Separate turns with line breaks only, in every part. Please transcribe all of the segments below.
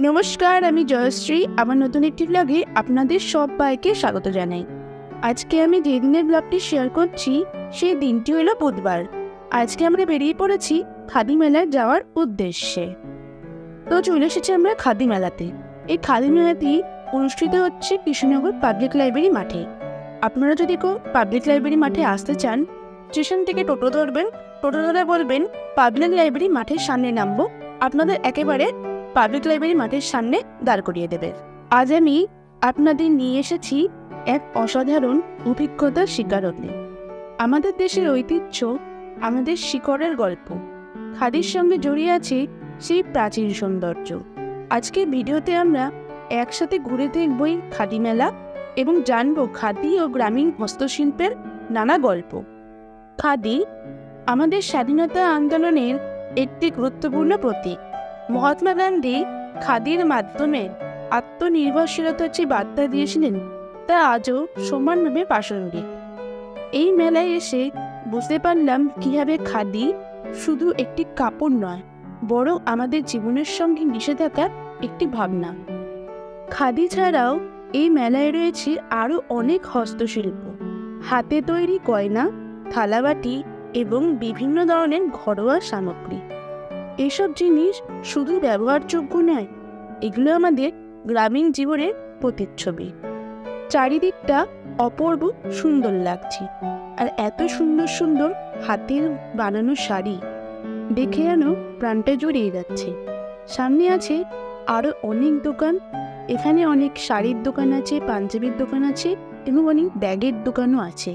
নমস্কার, আমি জয়শ্রী। আমার নতুন একটি ব্লগে আপনাদের সবাইকে স্বাগত জানাই। আজকে আমি যে দিনের ব্লগটি শেয়ার করছি সেই দিনটি হলো বুধবার। আজকে আমরা বেরিয়ে পড়েছি খাদি মেলায় যাওয়ার উদ্দেশ্যে। তো চলে এসেছি আমরা খাদি মেলাতে। এই খাদি মেলাটি অনুষ্ঠিত হচ্ছে কৃষ্ণনগর পাবলিক লাইব্রেরি মাঠে। আপনারা যদি কেউ পাবলিক লাইব্রেরি মাঠে আসতে চান, স্টেশন থেকে টোটো ধরবেন, টোটো ধরে বলবেন পাবলিক লাইব্রেরি মাঠের সামনে নামবো, আপনাদের একেবারে পাবলিক লাইব্রেরি মাঠের সামনে দাঁড় করিয়ে দেবে। আজ আমি আপনাদের নিয়ে এসেছি এক অসাধারণ অভিজ্ঞতার শিকার হতে। আমাদের দেশের ঐতিহ্য, আমাদের শিকড়ের গল্প, খাদির সঙ্গে জড়িয়ে আছে সেই প্রাচীন সৌন্দর্য। আজকের ভিডিওতে আমরা একসাথে ঘুরে দেখবই খাদি মেলা এবং জানবো খাদি ও গ্রামীণ হস্তশিল্পের নানা গল্প। খাদি আমাদের স্বাধীনতা আন্দোলনের একটি গুরুত্বপূর্ণ প্রতীক। মহাত্মা গান্ধী খাদির মাধ্যমে আত্মনির্ভরশীলতার যে বার্তা দিয়েছিলেন তা আজও সমানভাবে প্রাসঙ্গিক। এই মেলায় এসে বুঝতে পারলাম কিভাবে খাদি শুধু একটি কাপড় নয়, বরং আমাদের জীবনের সঙ্গে মিশে থাকা একটি ভাবনা। খাদি ছাড়াও এই মেলায় রয়েছে আরও অনেক হস্তশিল্প, হাতে তৈরি গয়না, থালাবাটি এবং বিভিন্ন ধরনের ঘরোয়া সামগ্রী। এইসব জিনিস শুধু ব্যবহারযোগ্য নয়, এগুলো আমাদের গ্রামীণ জীবনের প্রতিচ্ছবি। চারিদিকটা অপূর্ব সুন্দর লাগছে, আর এত সুন্দর সুন্দর হাতের বানানো শাড়ি দেখে যেন প্রাণটা জুড়িয়ে যাচ্ছে। সামনে আছে আরও অনেক দোকান। এখানে অনেক শাড়ির দোকান আছে, পাঞ্জাবির দোকান আছে এবং অনেক ব্যাগের দোকানও আছে।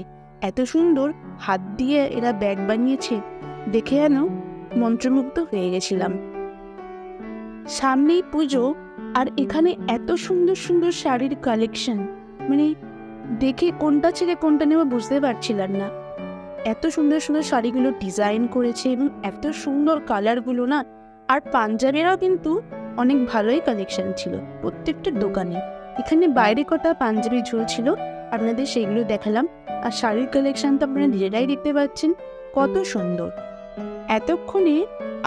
এত সুন্দর হাত দিয়ে এরা ব্যাগ বানিয়েছে, দেখে যেন মন্ত্রমুগ্ধ হয়ে গেছিলাম। সামনেই পুজো, আর এখানে এত সুন্দর সুন্দর শাড়ির কালেকশন, মানে দেখে কোনটা ছেড়ে কোনটা নেওয়া বুঝতে পারছিলাম না। এত সুন্দর সুন্দর শাড়িগুলো ডিজাইন করেছে এবং এত সুন্দর কালারগুলো না। আর পাঞ্জাবিরাও কিন্তু অনেক ভালোই কালেকশন ছিল প্রত্যেকটা দোকানে। এখানে বাইরে কটা পাঞ্জাবি ঝুলছিল, আপনাদের সেগুলো দেখালাম। আর শাড়ির কালেকশন তো আপনারা নিজেরাই দেখতে পাচ্ছেন কত সুন্দর। এতক্ষণে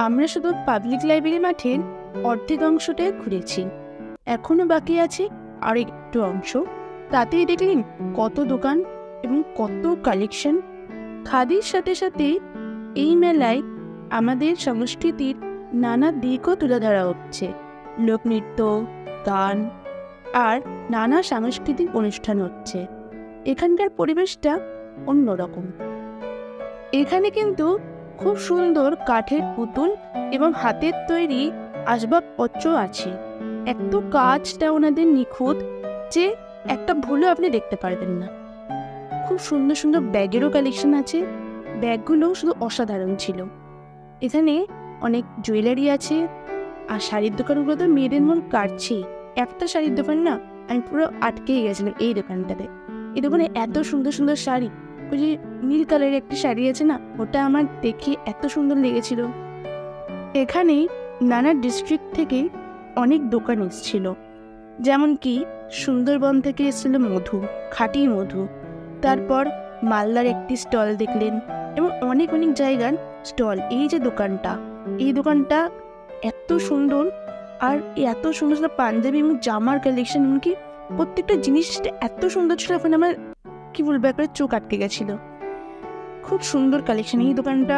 আমরা শুধু পাবলিক লাইব্রেরি মাঠের অর্ধেক অংশটাই ঘুরেছি, এখনো বাকি আছে আর একটু অংশ। তাতেই দেখলেন কত দোকান এবং কত কালেকশন। খাদির সাথে সাথে এই মেলায় আমাদের সংস্কৃতির নানা দিকও তুলে ধরা হচ্ছে। লোকনৃত্য, গান আর নানা সাংস্কৃতিক অনুষ্ঠান হচ্ছে। এখানকার পরিবেশটা অন্যরকম। এখানে কিন্তু খুব সুন্দর কাঠের পুতুল এবং হাতের তৈরি আসবাবপত্র আছে। এত কাজটা ওনাদের নিখুঁত যে একটা ভুলও আপনি দেখতে পারবেন না। খুব সুন্দর সুন্দর ব্যাগেরও কালেকশন আছে, ব্যাগগুলো শুধু অসাধারণ ছিল। এখানে অনেক জুয়েলারি আছে, আর শাড়ির দোকানগুলো তো মেয়েদের মন কাটছে। একটা শাড়ির দোকান না, আমি পুরো আটকেই গেছিলাম এই দোকানটাতে। এই দোকানে এত সুন্দর সুন্দর শাড়ি, ওই যে নীল কালারের একটি শাড়ি আছে না, ওটা আমার দেখে এত সুন্দর লেগেছিল। এখানে নানা ডিস্ট্রিক্ট থেকে অনেক দোকান এসেছিল, যেমন কি সুন্দরবন থেকে এসেছিল মধু, খাঁটি মধু। তারপর মালদার একটি স্টল দেখলেন এবং অনেক অনেক জায়গার স্টল। এই যে দোকানটা, এই দোকানটা এত সুন্দর, আর এত সুন্দর সুন্দর পাঞ্জাবি এবং জামার কালেকশন, এমনকি প্রত্যেকটা জিনিসটা এত সুন্দর ছিল, এখন আমার কি বলবো, একবার চোখ আটকে গেছিল। খুব সুন্দর কালেকশন। এই দোকানটা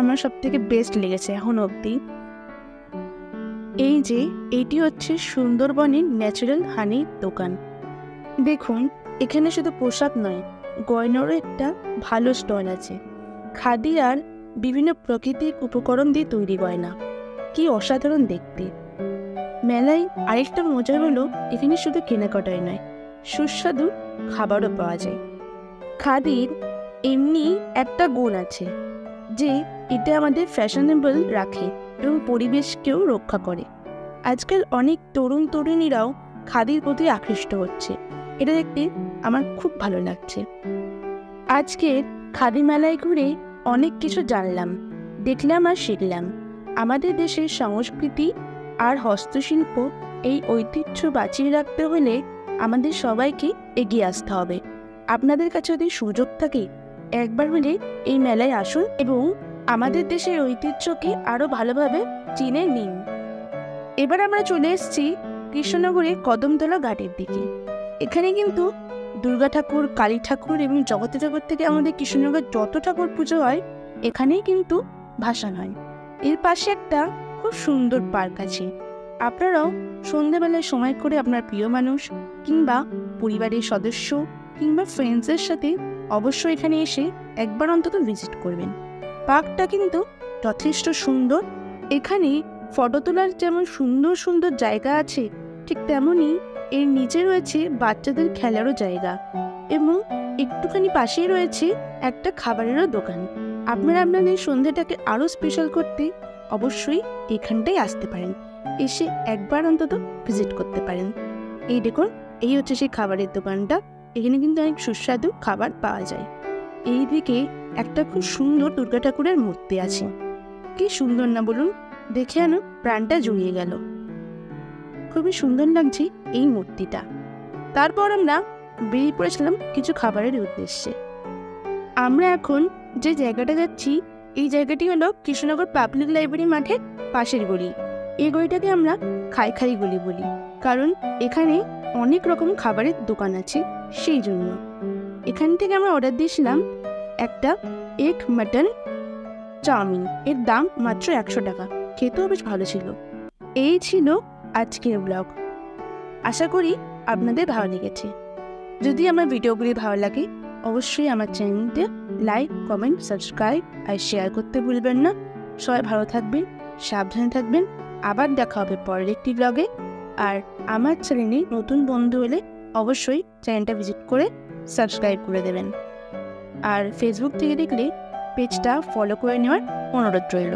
আমার সব থেকে বেস্ট লেগেছে এখন অবধি। এই যে এইটি হচ্ছে সুন্দরবনের ন্যাচারাল হানির দোকান। দেখুন, এখানে শুধু পোশাক নয়, গয়নারও একটা ভালো স্টল আছে। খাদি আর বিভিন্ন প্রাকৃতিক উপকরণ দিয়ে তৈরি গয়না, কি অসাধারণ দেখতে। মেলায় আরেকটা মজা হলো, এখানে শুধু কেনাকাটাই নয়, সুস্বাদু খাবারও পাওয়া যায়। খাদির এমনি একটা গুণ আছে যে এটা আমাদের ফ্যাশনেবল রাখে এবং পরিবেশকেও রক্ষা করে। আজকাল অনেক তরুণ তরুণীরাও খাদির প্রতি আকৃষ্ট হচ্ছে, এটা দেখতে আমার খুব ভালো লাগছে। আজকের খাদি মেলায় ঘুরে অনেক কিছু জানলাম, দেখলাম আর শিখলাম। আমাদের দেশের সংস্কৃতি আর হস্তশিল্প, এই ঐতিহ্য বাঁচিয়ে রাখতে হলে আমাদের সবাইকে এগিয়ে আসতে হবে। আপনাদের কাছে যদি সুযোগ থাকে, একবার হলে এই মেলায় আসুন এবং আমাদের দেশের ঐতিহ্যকে আরও ভালোভাবে চিনে নিন। এবার আমরা চলে এসেছি কৃষ্ণনগরের কদমতলা ঘাটের দিকে। এখানে কিন্তু দুর্গা ঠাকুর, কালী ঠাকুর এবং জগতে জগৎ থেকে আমাদের কৃষ্ণনগর যত ঠাকুর পুজো হয় এখানেই কিন্তু ভাসান হয়। এর পাশে একটা খুব সুন্দর পার্ক আছে। আপনারাও সন্ধ্যাবেলায় সময় করে আপনার প্রিয় মানুষ কিংবা পরিবারের সদস্য কিংবা ফ্রেন্ডসের সাথে অবশ্যই এখানে এসে একবার অন্তত ভিজিট করবেন। পার্কটা কিন্তু যথেষ্ট সুন্দর। এখানে ফটো তোলার যেমন সুন্দর সুন্দর জায়গা আছে, ঠিক তেমনই এর নিচে রয়েছে বাচ্চাদের খেলারও জায়গা এবং একটুখানি পাশেই রয়েছে একটা খাবারেরও দোকান। আপনারা আপনাদের সন্ধ্যাটাকে আরও স্পেশাল করতে অবশ্যই এখানটাই আসতে পারেন, এসে একবার অন্তত ভিজিট করতে পারেন। এই দেখুন, এই হচ্ছে সেই খাবারের দোকানটা। এখানে কিন্তু অনেক সুস্বাদু খাবার পাওয়া যায়। এই দিকে একটা খুব সুন্দর দুর্গা ঠাকুরের মূর্তি আছে। কি সুন্দর না বলুন, দেখে যেন প্রাণটা জুড়িয়ে গেল। খুবই সুন্দর লাগছে এই মূর্তিটা। তারপর আমরা বেরিয়ে পড়েছিলাম কিছু খাবারের উদ্দেশ্যে। আমরা এখন যে জায়গাটা যাচ্ছি এই জায়গাটি হলো কৃষ্ণনগর পাবলিক লাইব্রেরি মাঠের পাশের গলি। এই গলিটাকে আমরা খাই খাই গলি বলি, কারণ এখানে অনেক রকম খাবারের দোকান আছে। সেই জন্য এখান থেকে আমরা অর্ডার দিয়েছিলাম একটা এগ মাটন চাউমিন। এর দাম মাত্র 100 টাকা। খেতেও বেশ ভালো ছিল। এই ছিল আজকের ব্লগ। আশা করি আপনাদের ভালো লেগেছে। যদি আমার ভিডিওগুলি ভালো লাগে অবশ্যই আমার চ্যানেলটি লাইক, কমেন্ট, সাবস্ক্রাইব আর শেয়ার করতে ভুলবেন না। সবাই ভালো থাকবেন, সাবধানে থাকবেন। আবার দেখা হবে পরের একটি ব্লগে। আর আমার চ্যানেলে নতুন বন্ধু হলে অবশ্যই চ্যানেলটা ভিজিট করে সাবস্ক্রাইব করে দেবেন। আর ফেসবুক থেকে দেখলে পেজটা ফলো করে নেওয়ার অনুরোধ রইল।